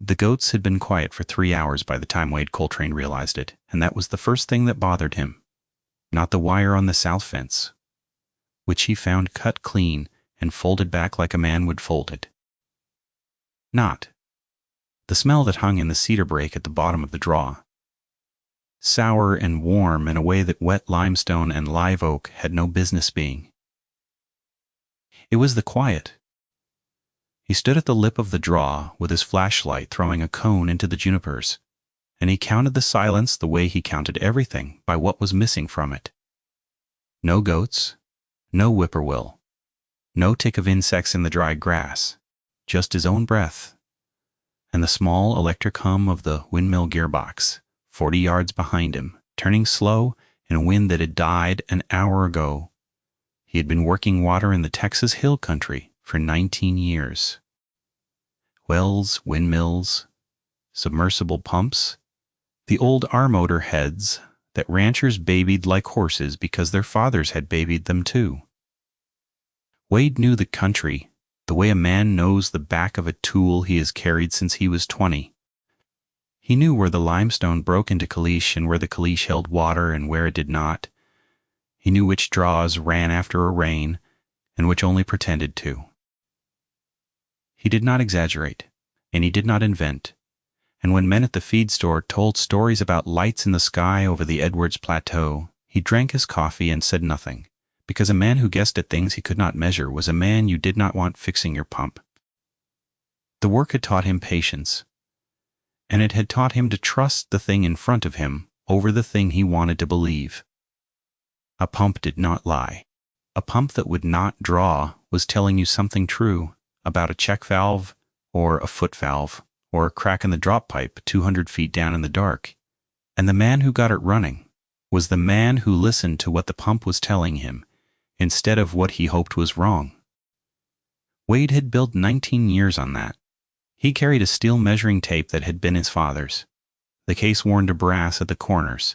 The goats had been quiet for 3 hours by the time Wade Coltrane realized it, and that was the first thing that bothered him. Not the wire on the south fence, which he found cut clean and folded back like a man would fold it. Not the smell that hung in the cedar brake at the bottom of the draw, sour and warm in a way that wet limestone and live oak had no business being. It was the quiet. He stood at the lip of the draw with his flashlight throwing a cone into the junipers, and he counted the silence the way he counted everything, by what was missing from it. No goats, no whippoorwill, no tick of insects in the dry grass, just his own breath, and the small electric hum of the windmill gearbox, 40 yards behind him, turning slow in a wind that had died an hour ago. He had been working water in the Texas hill country for 19 years. Wells, windmills, submersible pumps, the old R-motor heads that ranchers babied like horses because their fathers had babied them too. Wade knew the country the way a man knows the back of a tool he has carried since he was 20. He knew where the limestone broke into caliche and where the caliche held water and where it did not. He knew which draws ran after a rain and which only pretended to. He did not exaggerate, and he did not invent, and when men at the feed store told stories about lights in the sky over the Edwards Plateau, he drank his coffee and said nothing, because a man who guessed at things he could not measure was a man you did not want fixing your pump. The work had taught him patience, and it had taught him to trust the thing in front of him over the thing he wanted to believe. A pump did not lie. A pump that would not draw was telling you something true about a check valve or a foot valve or a crack in the drop pipe 200 feet down in the dark. And the man who got it running was the man who listened to what the pump was telling him instead of what he hoped was wrong. Wade had built 19 years on that. He carried a steel measuring tape that had been his father's, the case worn to brass at the corners,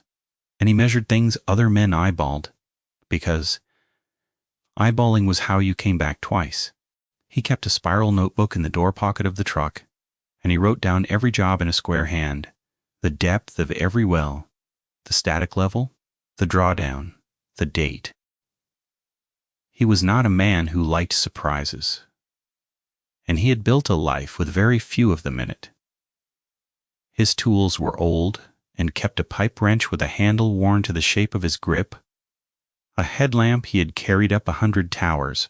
and he measured things other men eyeballed, because eyeballing was how you came back twice. He kept a spiral notebook in the door pocket of the truck, and he wrote down every job in a square hand, the depth of every well, the static level, the drawdown, the date. He was not a man who liked surprises, and he had built a life with very few of them in it. His tools were old and kept a pipe wrench with a handle worn to the shape of his grip, a headlamp he had carried up 100 towers,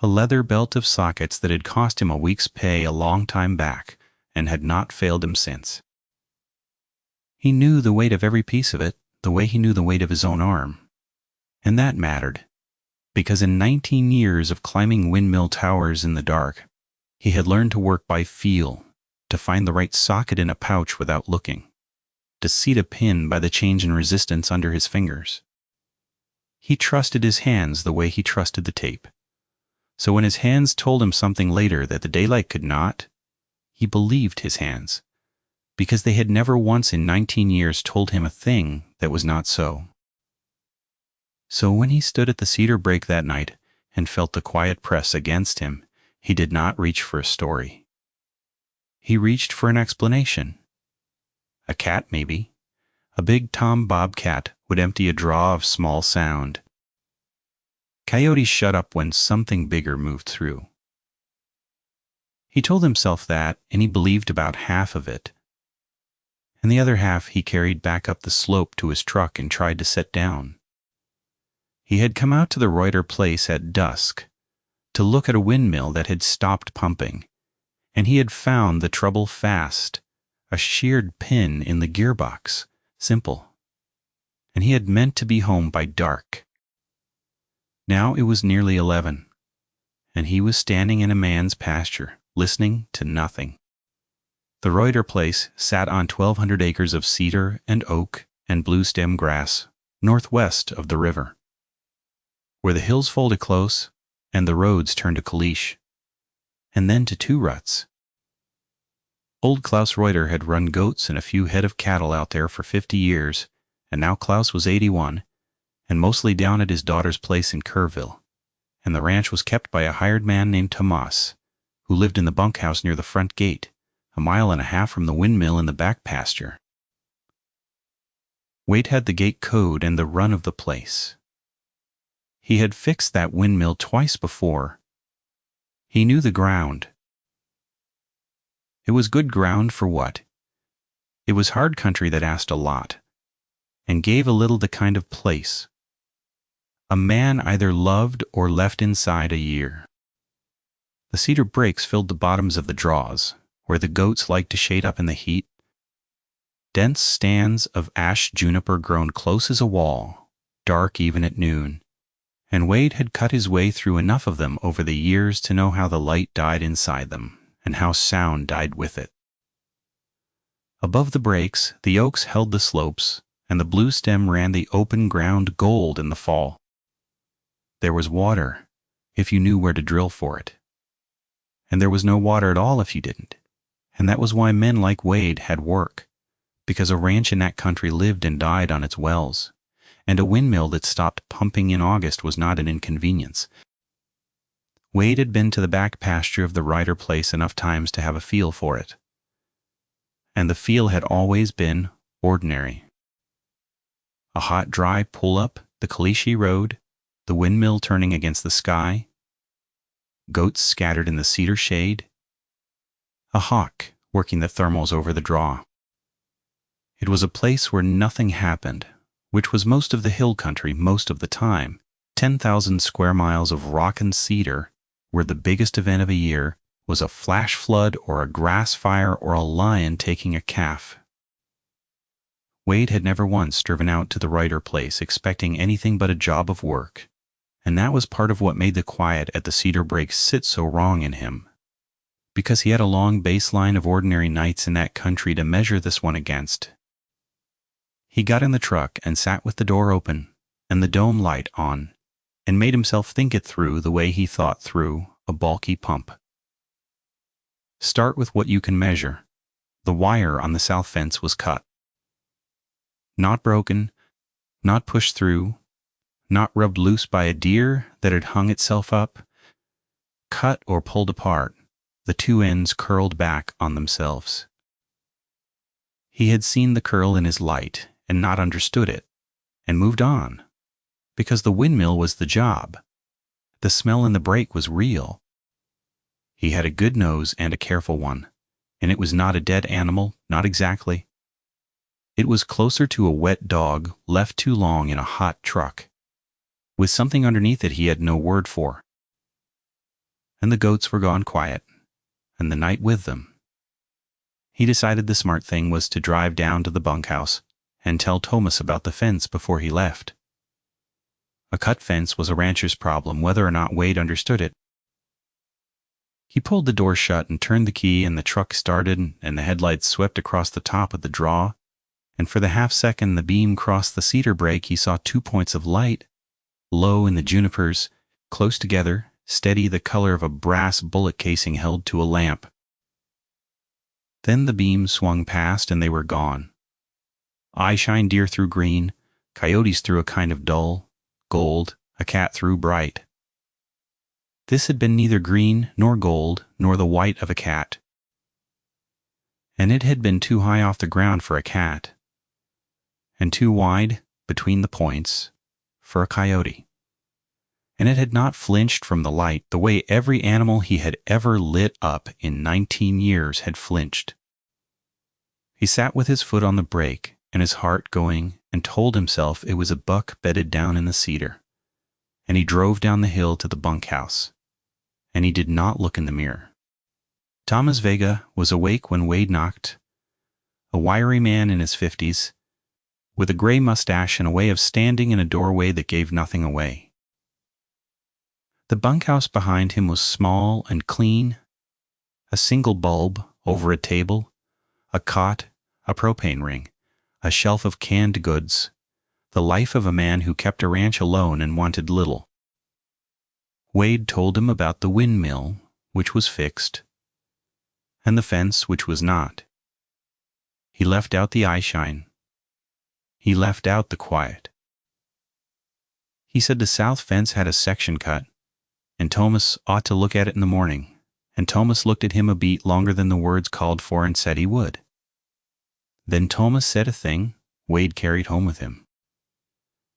a leather belt of sockets that had cost him a week's pay a long time back and had not failed him since. He knew the weight of every piece of it the way he knew the weight of his own arm, and that mattered, because in 19 years of climbing windmill towers in the dark, he had learned to work by feel, to find the right socket in a pouch without looking, to seat a pin by the change in resistance under his fingers. He trusted his hands the way he trusted the tape. So when his hands told him something later that the daylight could not, he believed his hands, because they had never once in 19 years told him a thing that was not so. So when he stood at the cedar brake that night and felt the quiet press against him, he did not reach for a story. He reached for an explanation. A cat, maybe. A big tom bobcat would empty a draw of small sound. Coyotes shut up when something bigger moved through. He told himself that, and he believed about half of it. And the other half he carried back up the slope to his truck and tried to set down. He had come out to the Reuter place at dusk to look at a windmill that had stopped pumping, and he had found the trouble fast, a sheared pin in the gearbox, simple. And he had meant to be home by dark. Now it was nearly 11, and he was standing in a man's pasture, listening to nothing. The Reuter place sat on 1,200 acres of cedar and oak and blue-stem grass, northwest of the river, where the hills folded close and the roads turned to caliche, and then to 2 ruts. Old Klaus Reuter had run goats and a few head of cattle out there for 50 years, and now Klaus was 81, and mostly down at his daughter's place in Kerrville, and the ranch was kept by a hired man named Tomas, who lived in the bunkhouse near the front gate, a mile and a half from the windmill in the back pasture. Wade had the gate code and the run of the place. He had fixed that windmill twice before. He knew the ground. It was good ground for what? It was hard country that asked a lot, and gave a little the kind of place a man either loved or left inside a year. The cedar brakes filled the bottoms of the draws, where the goats liked to shade up in the heat. Dense stands of ash juniper grown close as a wall, dark even at noon, and Wade had cut his way through enough of them over the years to know how the light died inside them, and how sound died with it. Above the brakes, the oaks held the slopes, and the blue stem ran the open ground gold in the fall. There was water, if you knew where to drill for it. And there was no water at all if you didn't. And that was why men like Wade had work, because a ranch in that country lived and died on its wells, and a windmill that stopped pumping in August was not an inconvenience. Wade had been to the back pasture of the Ryder place enough times to have a feel for it. And the feel had always been ordinary. A hot, dry pull-up, the Kalishi Road, the windmill turning against the sky, goats scattered in the cedar shade, a hawk working the thermals over the draw. It was a place where nothing happened, which was most of the hill country most of the time, 10,000 square miles of rock and cedar, where the biggest event of a year was a flash flood or a grass fire or a lion taking a calf. Wade had never once driven out to the Ryder place expecting anything but a job of work, and that was part of what made the quiet at the cedar breaks sit so wrong in him, because he had a long baseline of ordinary nights in that country to measure this one against. He got in the truck and sat with the door open and the dome light on, and made himself think it through the way he thought through a bulky pump. Start with what you can measure. The wire on the south fence was cut. Not broken, not pushed through, not rubbed loose by a deer that had hung itself up. Cut or pulled apart, the two ends curled back on themselves. He had seen the curl in his light and not understood it, and moved on, because the windmill was the job. The smell in the brake was real. He had a good nose and a careful one, and it was not a dead animal, not exactly. It was closer to a wet dog left too long in a hot truck, with something underneath it he had no word for. And the goats were gone quiet, and the night with them. He decided the smart thing was to drive down to the bunkhouse and tell Thomas about the fence before he left. A cut fence was a rancher's problem, whether or not Wade understood it. He pulled the door shut and turned the key, and the truck started, and the headlights swept across the top of the draw, and for the half-second the beam crossed the cedar brake he saw 2 points of light, low in the junipers, close together, steady, the color of a brass bullet casing held to a lamp. Then the beam swung past and they were gone. Eye-shine deer through green, coyotes through a kind of dull gold, a cat through bright. This had been neither green nor gold nor the white of a cat. And it had been too high off the ground for a cat, and too wide between the points for a coyote. And it had not flinched from the light the way every animal he had ever lit up in 19 years had flinched. He sat with his foot on the brake and his heart going, and told himself it was a buck bedded down in the cedar. And he drove down the hill to the bunkhouse, and he did not look in the mirror. Thomas Vega was awake when Wade knocked, a wiry man in his 50s, with a gray mustache and a way of standing in a doorway that gave nothing away. The bunkhouse behind him was small and clean, a single bulb over a table, a cot, a propane ring, a shelf of canned goods, the life of a man who kept a ranch alone and wanted little. Wade told him about the windmill, which was fixed, and the fence, which was not. He left out the eyeshine. He left out the quiet. He said the south fence had a section cut, and Thomas ought to look at it in the morning and Thomas looked at him a beat longer than the words called for and said he would. Then Thomas said a thing Wade carried home with him.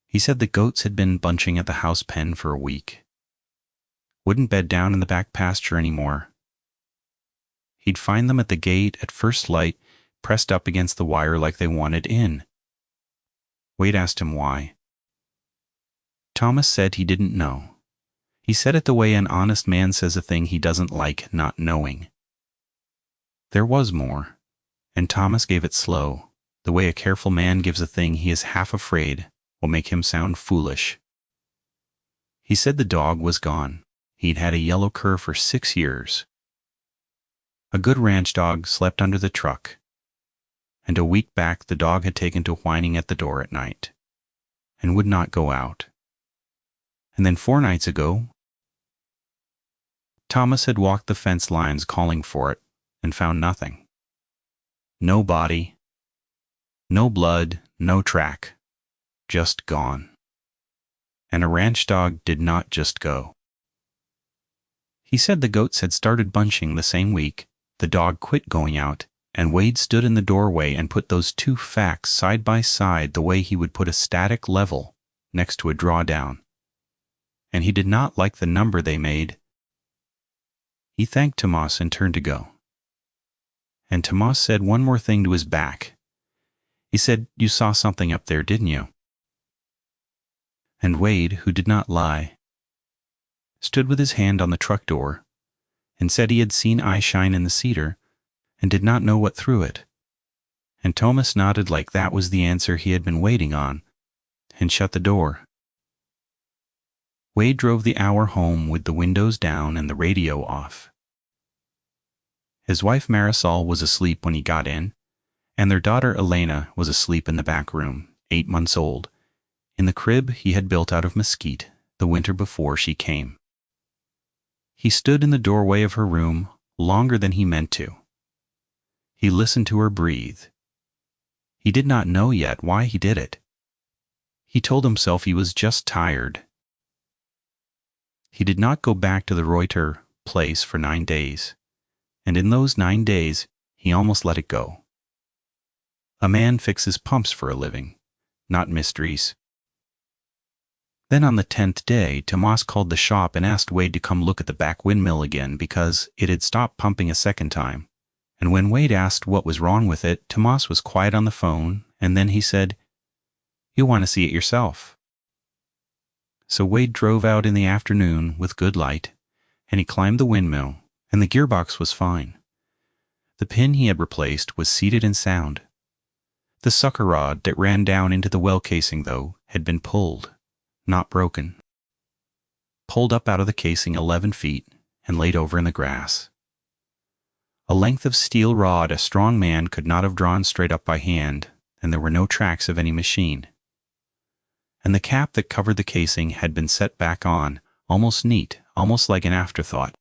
He said the goats had been bunching at the house pen for a week. Wouldn't bed down in the back pasture anymore. He'd find them at the gate at first light, pressed up against the wire like they wanted in. Wade asked him why. Thomas said he didn't know. He said it the way an honest man says a thing he doesn't like not knowing. There was more, and Thomas gave it slow, the way a careful man gives a thing he is half afraid will make him sound foolish. He said the dog was gone. He'd had a yellow cur for 6 years. A good ranch dog slept under the truck, and a week back the dog had taken to whining at the door at night, and would not go out. And then 4 nights ago, Thomas had walked the fence lines calling for it, and found nothing. No body, no blood, no track, just gone. And a ranch dog did not just go. He said the goats had started bunching the same week, the dog quit going out, and Wade stood in the doorway and put those 2 facts side by side the way he would put a static level next to a drawdown. And he did not like the number they made. He thanked Tomas and turned to go. And Tomas said one more thing to his back. He said, "You saw something up there, didn't you?" And Wade, who did not lie, stood with his hand on the truck door and said he had seen eye shine in the cedar and did not know what threw it. And Thomas nodded like that was the answer he had been waiting on and shut the door. Wade drove the hour home with the windows down and the radio off. His wife Marisol was asleep when he got in, and their daughter Elena was asleep in the back room, 8 months old, in the crib he had built out of mesquite the winter before she came. He stood in the doorway of her room longer than he meant to. He listened to her breathe. He did not know yet why he did it. He told himself he was just tired. He did not go back to the Reuter place for 9 days, and in those 9 days he almost let it go. A man fixes pumps for a living, not mysteries. Then on the 10th day, Tomas called the shop and asked Wade to come look at the back windmill again because it had stopped pumping a second time. And when Wade asked what was wrong with it, Tomas was quiet on the phone, and then he said, "You'll want to see it yourself." So Wade drove out in the afternoon with good light, and he climbed the windmill, and the gearbox was fine. The pin he had replaced was seated and sound. The sucker rod that ran down into the well casing, though, had been pulled, not broken. Pulled up out of the casing 11 feet and laid over in the grass. A length of steel rod a strong man could not have drawn straight up by hand, and there were no tracks of any machine. And the cap that covered the casing had been set back on, almost neat, almost like an afterthought.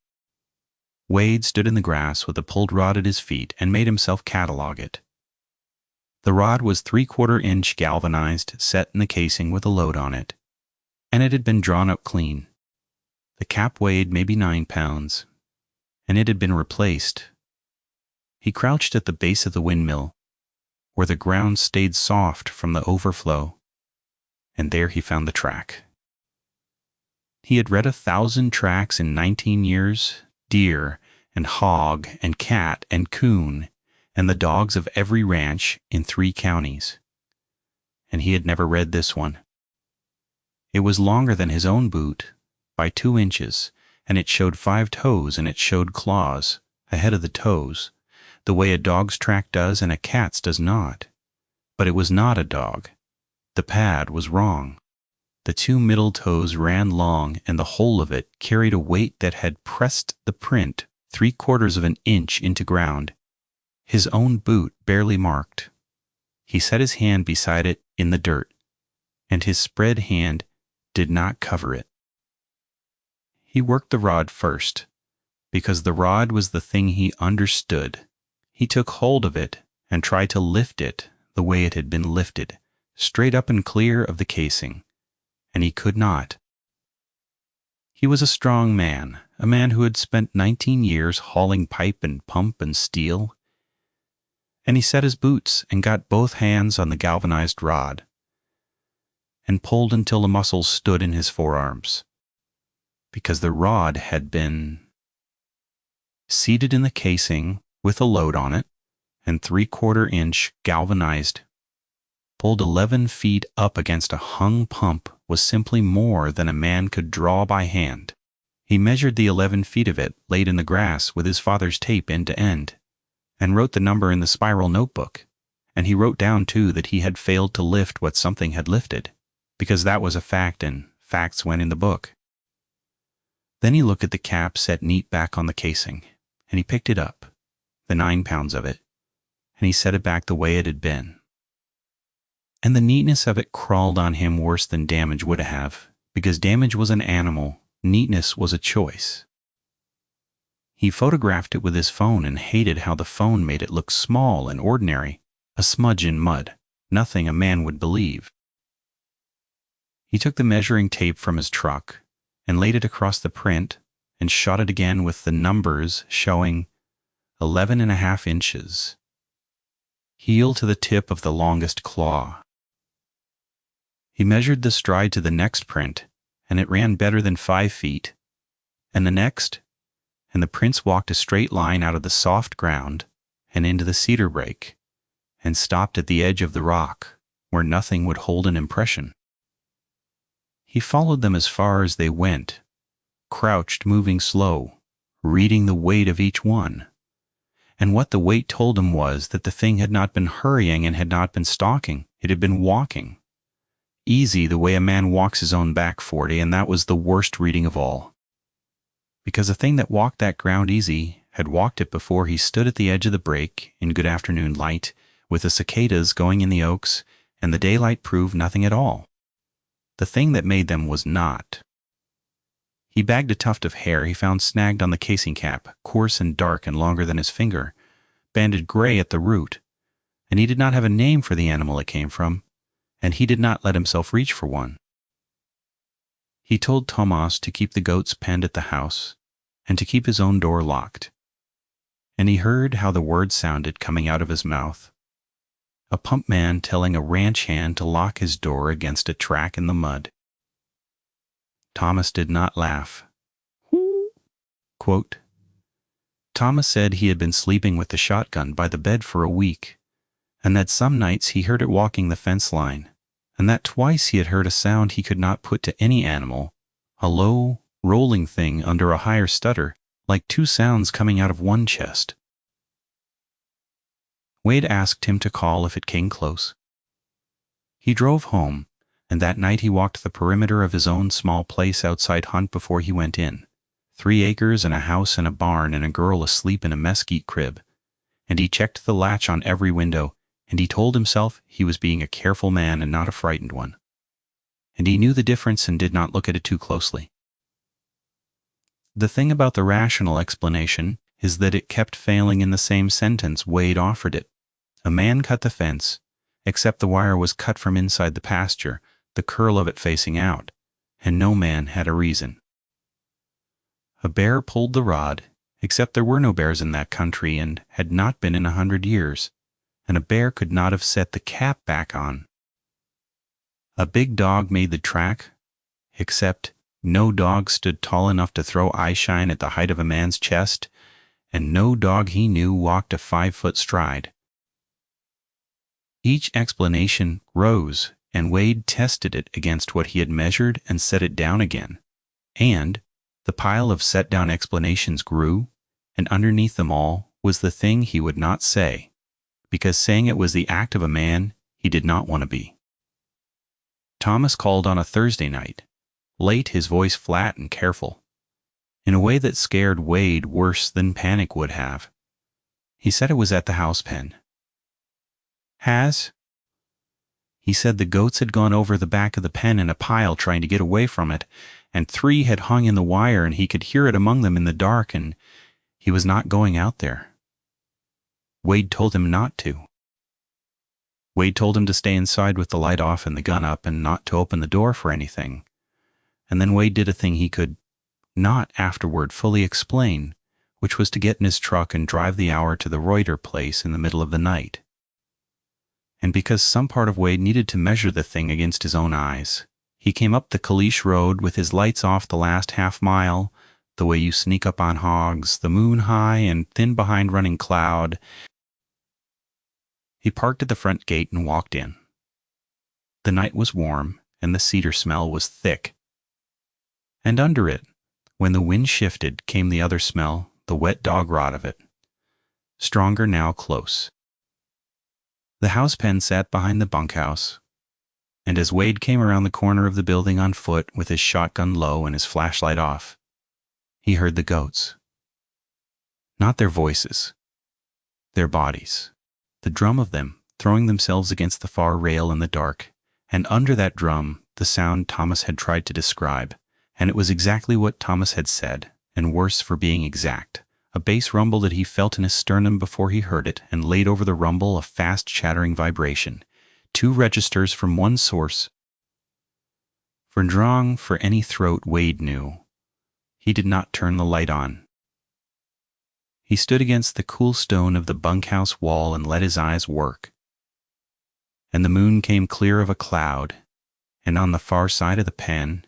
Wade stood in the grass with the pulled rod at his feet and made himself catalog it. The rod was 3/4 inch galvanized, set in the casing with a load on it, and it had been drawn up clean. The cap weighed maybe 9 pounds, and it had been replaced. He crouched at the base of the windmill, where the ground stayed soft from the overflow, and there he found the track. He had read 1,000 tracks in 19 years, deer and hog and cat and coon, and the dogs of every ranch in 3 counties. And he had never read this one. It was longer than his own boot, by 2 inches, and it showed 5 toes and it showed claws, ahead of the toes, the way a dog's track does and a cat's does not. But it was not a dog. The pad was wrong. The 2 middle toes ran long, and the whole of it carried a weight that had pressed the print 3/4 of an inch into ground. His own boot barely marked. He set his hand beside it in the dirt, and his spread hand did not cover it. He worked the rod first, because the rod was the thing he understood. He took hold of it and tried to lift it the way it had been lifted, straight up and clear of the casing, and he could not. He was a strong man, a man who had spent 19 years hauling pipe and pump and steel. And he set his boots and got both hands on the galvanized rod and pulled until the muscles stood in his forearms, because the rod had been seated in the casing with a load on it, and 3/4 inch galvanized, pulled 11 feet up against a hung pump was simply more than a man could draw by hand. He measured the 11 feet of it laid in the grass with his father's tape end to end, and wrote the number in the spiral notebook, and he wrote down too that he had failed to lift what something had lifted, because that was a fact and facts went in the book. Then he looked at the cap set neat back on the casing, and he picked it up, the 9 pounds of it, and he set it back the way it had been. And the neatness of it crawled on him worse than damage would have, because damage was an animal, neatness was a choice. He photographed it with his phone and hated how the phone made it look small and ordinary, a smudge in mud, nothing a man would believe. He took the measuring tape from his truck and laid it across the print and shot it again with the numbers showing 11.5 inches, heel to the tip of the longest claw. He measured the stride to the next print, and it ran better than 5 feet, and the next, and the prints walked a straight line out of the soft ground and into the cedar brake, and stopped at the edge of the rock, where nothing would hold an impression. He followed them as far as they went, crouched, moving slow, reading the weight of each one. And what the weight told him was that the thing had not been hurrying and had not been stalking, it had been walking. Easy, the way a man walks his own back 40, and that was the worst reading of all. Because a thing that walked that ground easy had walked it before he stood at the edge of the break in good afternoon light, with the cicadas going in the oaks, and the daylight proved nothing at all. The thing that made them was not. He bagged a tuft of hair he found snagged on the casing cap, coarse and dark and longer than his finger, banded gray at the root, and he did not have a name for the animal it came from, and he did not let himself reach for one. He told Thomas to keep the goats penned at the house, and to keep his own door locked. And he heard how the words sounded coming out of his mouth. A pump man telling a ranch hand to lock his door against a track in the mud. Thomas did not laugh. Quote, Thomas said he had been sleeping with the shotgun by the bed for a week, and that some nights he heard it walking the fence line, and that twice he had heard a sound he could not put to any animal, a low, rolling thing under a higher stutter, like 2 sounds coming out of one chest. Wade asked him to call if it came close. He drove home, and that night he walked the perimeter of his own small place outside Hunt before he went in. 3 acres and a house and a barn and a girl asleep in a mesquite crib, and he checked the latch on every window, and he told himself he was being a careful man and not a frightened one. And he knew the difference and did not look at it too closely. The thing about the rational explanation is that it kept failing in the same sentence Wade offered it. A man cut the fence, except the wire was cut from inside the pasture, the curl of it facing out, and no man had a reason. A bear pulled the rod, except there were no bears in that country and had not been in 100 years, and a bear could not have set the cap back on. A big dog made the track, except no dog stood tall enough to throw eyeshine at the height of a man's chest, and no dog he knew walked a 5-foot stride. Each explanation rose, and Wade tested it against what he had measured and set it down again, and the pile of set-down explanations grew, and underneath them all was the thing he would not say, because saying it was the act of a man he did not want to be. Thomas called on a Thursday night, late, his voice flat and careful, in a way that scared Wade worse than panic would have. He said it was at the house pen. Has? He said the goats had gone over the back of the pen in a pile trying to get away from it, and 3 had hung in the wire and he could hear it among them in the dark, and he was not going out there. Wade told him not to. Wade told him to stay inside with the light off and the gun up and not to open the door for anything. And then Wade did a thing he could not afterward fully explain, which was to get in his truck and drive the hour to the Reuter place in the middle of the night. And because some part of Wade needed to measure the thing against his own eyes, he came up the Kalish Road with his lights off the last half mile, the way you sneak up on hogs, the moon high and thin behind running cloud. He parked at the front gate and walked in. The night was warm, and the cedar smell was thick. And under it, when the wind shifted, came the other smell, the wet dog rot of it, stronger now close. The house pen sat behind the bunkhouse, and as Wade came around the corner of the building on foot with his shotgun low and his flashlight off, he heard the goats. Not their voices, their bodies, the drum of them throwing themselves against the far rail in the dark, and under that drum the sound Thomas had tried to describe, and it was exactly what Thomas had said, and worse for being exact. A bass rumble that he felt in his sternum before he heard it, and laid over the rumble a fast chattering vibration, 2 registers from one source. For drawing for any throat Wade knew, he did not turn the light on. He stood against the cool stone of the bunkhouse wall and let his eyes work. And the moon came clear of a cloud, and on the far side of the pen,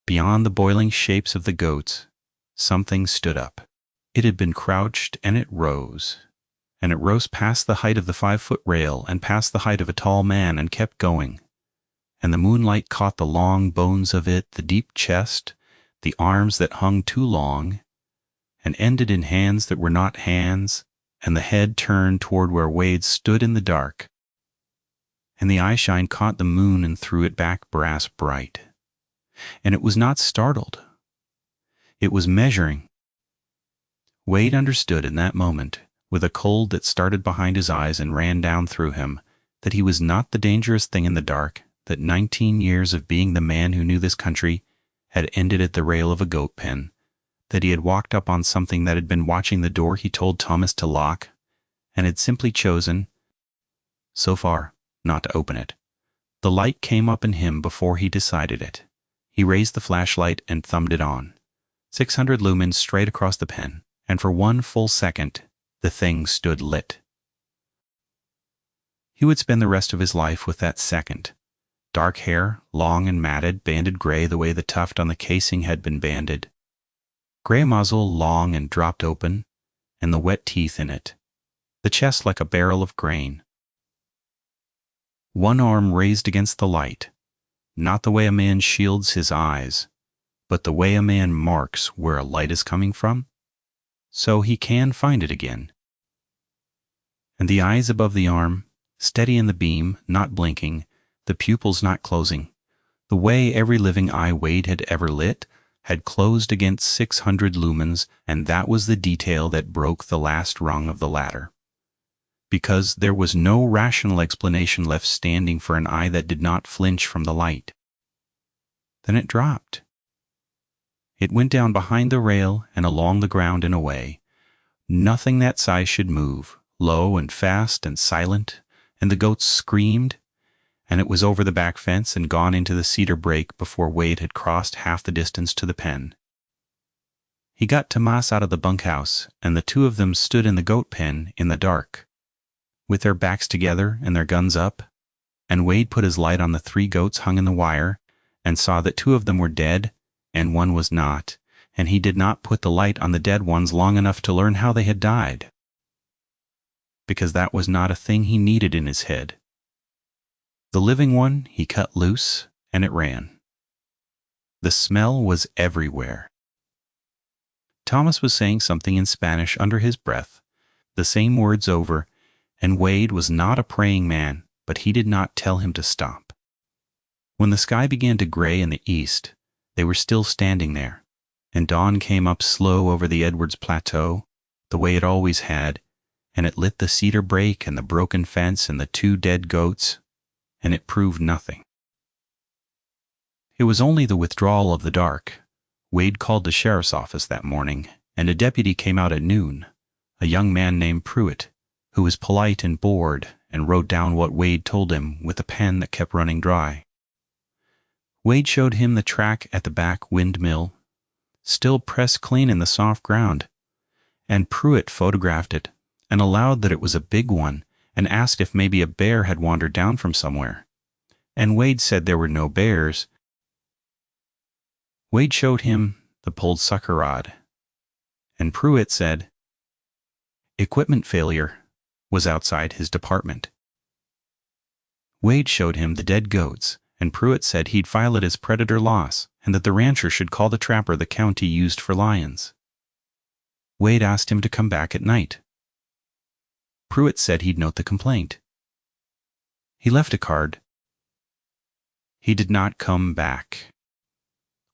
beyond the boiling shapes of the goats, something stood up. It had been crouched, and it rose past the height of the 5-foot rail and past the height of a tall man and kept going. And the moonlight caught the long bones of it, the deep chest, the arms that hung too long, and ended in hands that were not hands, and the head turned toward where Wade stood in the dark. And the eyeshine caught the moon and threw it back brass bright. And it was not startled. It was measuring. Wade understood in that moment, with a cold that started behind his eyes and ran down through him, that he was not the dangerous thing in the dark, that 19 years of being the man who knew this country had ended at the rail of a goat pen, that he had walked up on something that had been watching the door he told Thomas to lock, and had simply chosen, so far, not to open it. The light came up in him before he decided it. He raised the flashlight and thumbed it on. 600 lumens straight across the pen, and for 1 full second, the thing stood lit. He would spend the rest of his life with that second. Dark hair, long and matted, banded gray the way the tuft on the casing had been banded. Gray muzzle, long and dropped open, and the wet teeth in it. The chest like a barrel of grain. One arm raised against the light, not the way a man shields his eyes, but the way a man marks where a light is coming from, so he can find it again. And the eyes above the arm, steady in the beam, not blinking, the pupils not closing, the way every living eye Wade had ever lit, had closed against 600 lumens, and that was the detail that broke the last rung of the ladder. Because there was no rational explanation left standing for an eye that did not flinch from the light. Then it dropped. It went down behind the rail and along the ground and away. Nothing that size should move, low and fast and silent, and the goats screamed, and it was over the back fence and gone into the cedar break before Wade had crossed half the distance to the pen. He got Tomas out of the bunkhouse, and the 2 of them stood in the goat pen in the dark, with their backs together and their guns up, and Wade put his light on the 3 goats hung in the wire, and saw that 2 of them were dead, and 1 was not, and he did not put the light on the dead ones long enough to learn how they had died, because that was not a thing he needed in his head. The living one he cut loose, and it ran. The smell was everywhere. Thomas was saying something in Spanish under his breath, the same words over, and Wade was not a praying man, but he did not tell him to stop. When the sky began to gray in the east, they were still standing there, and dawn came up slow over the Edwards Plateau, the way it always had, and it lit the cedar break and the broken fence and the 2 dead goats, and it proved nothing. It was only the withdrawal of the dark. Wade called the sheriff's office that morning, and a deputy came out at noon, a young man named Pruitt, who was polite and bored and wrote down what Wade told him with a pen that kept running dry. Wade showed him the track at the back windmill, still pressed clean in the soft ground, and Pruitt photographed it and allowed that it was a big one and asked if maybe a bear had wandered down from somewhere. And Wade said there were no bears. Wade showed him the pulled sucker rod, and Pruitt said equipment failure was outside his department. Wade showed him the dead goats, and Pruitt said he'd file it as predator loss and that the rancher should call the trapper the county used for lions. Wade asked him to come back at night. Pruitt said he'd note the complaint. He left a card. He did not come back.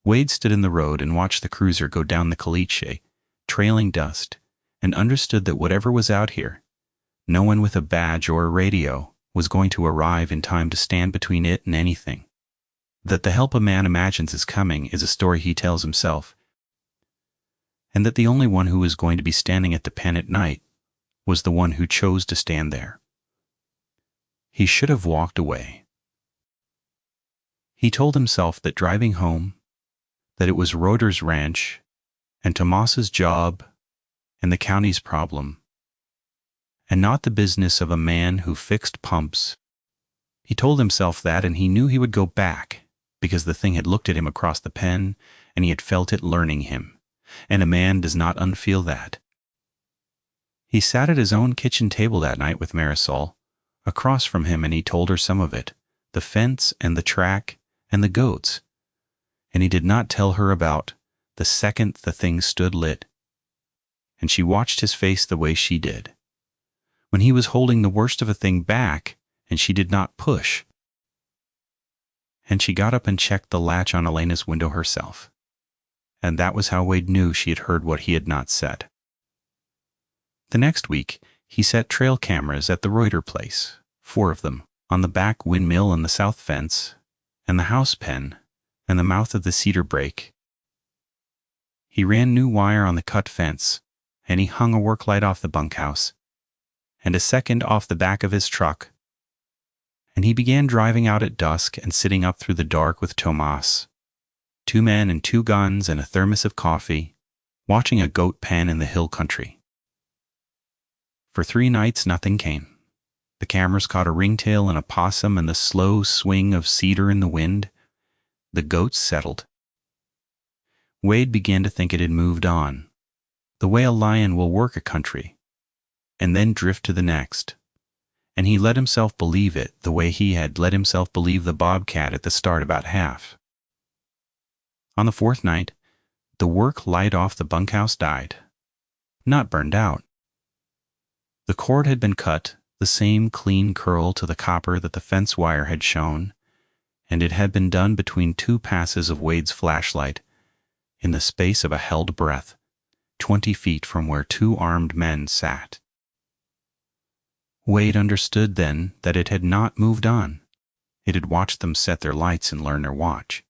Wade stood in the road and watched the cruiser go down the caliche, trailing dust, and understood that whatever was out here, no one with a badge or a radio was going to arrive in time to stand between it and anything. That the help a man imagines is coming is a story he tells himself, and that the only one who was going to be standing at the pen at night was the one who chose to stand there. He should have walked away. He told himself that driving home, that it was Roeder's ranch and Tomas's job and the county's problem, and not the business of a man who fixed pumps. He told himself that, and he knew he would go back because the thing had looked at him across the pen and he had felt it learning him, and a man does not unfeel that. He sat at his own kitchen table that night with Marisol across from him, and he told her some of it, the fence and the track and the goats, and he did not tell her about the second the thing stood lit, and she watched his face the way she did, when he was holding the worst of a thing back and she did not push. And she got up and checked the latch on Elena's window herself, and that was how Wade knew she had heard what he had not said. The next week, he set trail cameras at the Roeder place, 4 of them, on the back windmill and the south fence, and the house pen, and the mouth of the cedar break. He ran new wire on the cut fence, and he hung a work light off the bunkhouse, and a second off the back of his truck, and he began driving out at dusk and sitting up through the dark with Tomas, 2 men and 2 guns and a thermos of coffee, watching a goat pen in the hill country. For 3 nights nothing came. The cameras caught a ringtail and a possum and the slow swing of cedar in the wind. The goats settled. Wade began to think it had moved on, the way a lion will work a country, and then drift to the next. And he let himself believe it the way he had let himself believe the bobcat at the start about half. On the 4th night, the work light off the bunkhouse died, not burned out. The cord had been cut, the same clean curl to the copper that the fence wire had shown, and it had been done between 2 passes of Wade's flashlight, in the space of a held breath, 20 feet from where 2 armed men sat. Wade understood then that it had not moved on. It had watched them set their lights and learn their watch.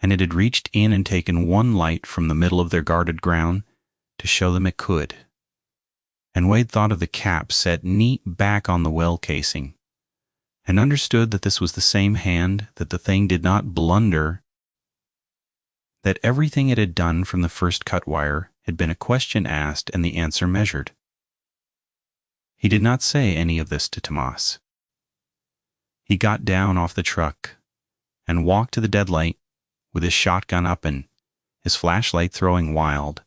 And it had reached in and taken 1 light from the middle of their guarded ground to show them it could. And Wade thought of the cap set neat back on the well casing, and understood that this was the same hand, that the thing did not blunder, that everything it had done from the first cut wire had been a question asked and the answer measured. He did not say any of this to Tomas. He got down off the truck and walked to the deadlight with his shotgun up and his flashlight throwing wild,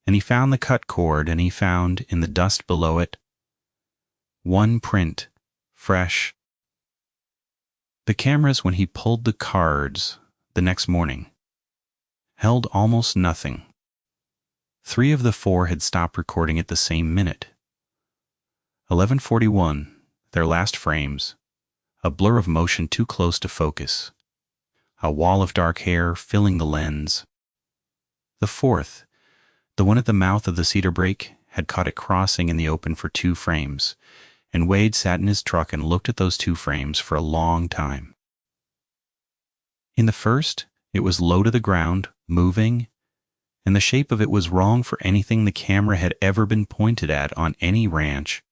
and he found the cut cord, and he found, in the dust below it, 1 print, fresh. The cameras, when he pulled the cards the next morning, held almost nothing. 3 of the 4 had stopped recording at the same minute. 11:41, their last frames, a blur of motion too close to focus, a wall of dark hair filling the lens. The 4th, the one at the mouth of the cedar break, had caught it crossing in the open for 2 frames, and Wade sat in his truck and looked at those 2 frames for a long time. In the first, it was low to the ground, moving, and the shape of it was wrong for anything the camera had ever been pointed at on any ranch.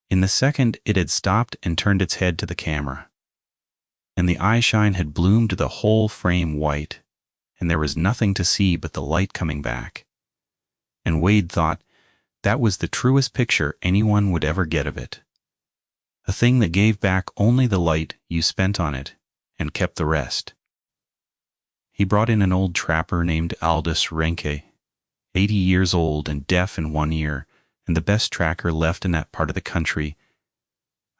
In the second, it had stopped and turned its head to the camera, and the eyeshine had bloomed the whole frame white, and there was nothing to see but the light coming back. And Wade thought that was the truest picture anyone would ever get of it. A thing that gave back only the light you spent on it and kept the rest. He brought in an old trapper named Aldous Renke, 80 years old and deaf in one ear, and the best tracker left in that part of the country,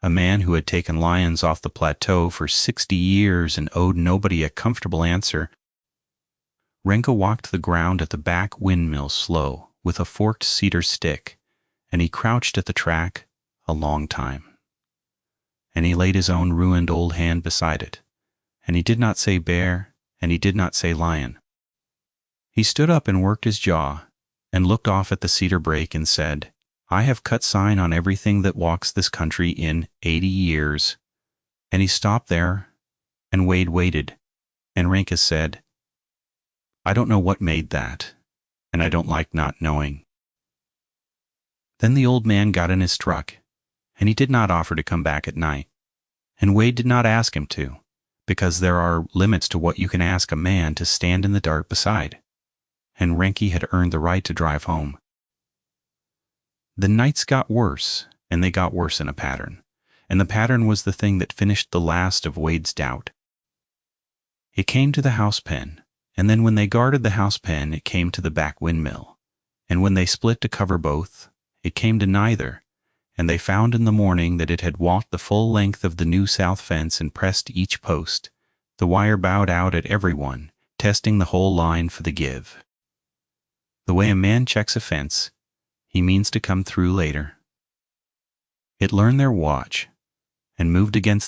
a man who had taken lions off the plateau for 60 years and owed nobody a comfortable answer. Renke walked the ground at the back windmill slow with a forked cedar stick, and he crouched at the track a long time. And he laid his own ruined old hand beside it, and he did not say bear, and he did not say lion. He stood up and worked his jaw, and looked off at the cedar brake and said, I have cut sign on everything that walks this country in 80 years. And he stopped there, and Wade waited, and Renke said, I don't know what made that, and I don't like not knowing. Then the old man got in his truck, and he did not offer to come back at night, and Wade did not ask him to, because there are limits to what you can ask a man to stand in the dark beside, and Renke had earned the right to drive home. The nights got worse, and they got worse in a pattern, and the pattern was the thing that finished the last of Wade's doubt. It came to the house pen, and then when they guarded the house pen, it came to the back windmill, and when they split to cover both, it came to neither, and they found in the morning that it had walked the full length of the new south fence and pressed each post. The wire bowed out at every one, testing the whole line for the give. The way a man checks a fence, he means to come through later. It learned their watch, and moved against